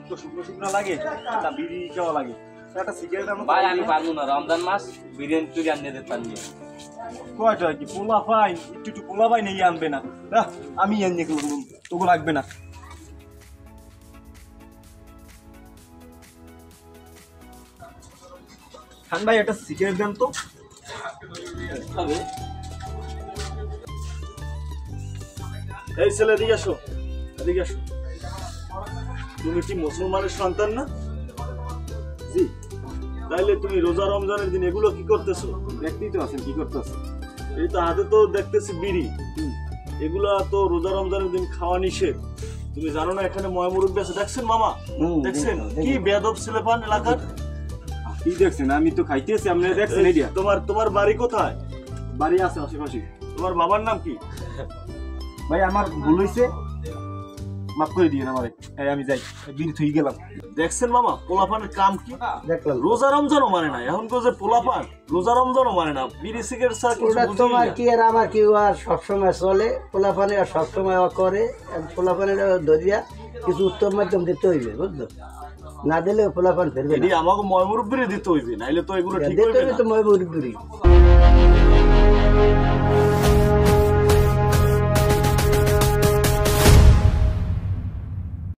তো শুকনো শুকনো লাগে তা বিড়ি খাওয়া লাগে একটা সিগারেট আমার ভাই আমি পারবো না, রমজান মাস বিরিয়ানি টুরি আনিয়ে দিতে পারবি। কয়টা কি পোলা পাই একটু একটু পোলা পাই নেই আনবে না আমি এনে করবো তোকে লাগবে না। খান ভাই একটা সিগারেট দেন তো। এই ছেলে এদিকে আসো, এদিকে আসো। তুমি কি মুসলমানের সন্তান না? জি। তাইলে তুমি রোজা রমজানের দিন এগুলো কি করতেছো? দেখতেই তো আছেন কি করতেছো। এই তো হাতে তো দেখতেছি বিড়ি, এগুলা তো রোজা রমজানের দিন খাওয়া নিষেধ। তুমি জানো না এখানে ময়মুরব্বী আছে, দেখছেন মামা? দেখছেন কি বেয়াদব ছেলেপান এলাকার? কি দেখছেন? আমি তো খাইতেছি, আপনি দেখছেন? এইটা তোমার বাড়ি কোথায়? বাড়ি আছে আশেপাশে। তোমার বাবার নাম কি? ভাই আমার ভুল হইছে, মাফ করে দিয়েন আমারে। আমি যাই, বিড়ি থুই গেলাম। দেখছেন মামা পোলাপানের কাম কি? দেখলাম রোজা রমজানও মানে না, এখন তো যে পোলাপান রোজা রমজানও মানে না, বিড়ি সিগারেট ছাড়া কিছু বুঝি না। তোমার কি আর আমার কি আর সবসময় চলে, পোলাপানে আর সবসময় করে। পোলাপানের ধরিয়া কিছু উত্তম মাধ্যম দিতে হইবে, বুঝলো? না দিলে পোলাপান ফেরবে না। এটি আমাকে ময়মুরব্বিরে দিতে হইবে, নাইলে তো এগুলো ঠিক দিতে হইবে হইবে না। তো ময়মুরব্বিরই।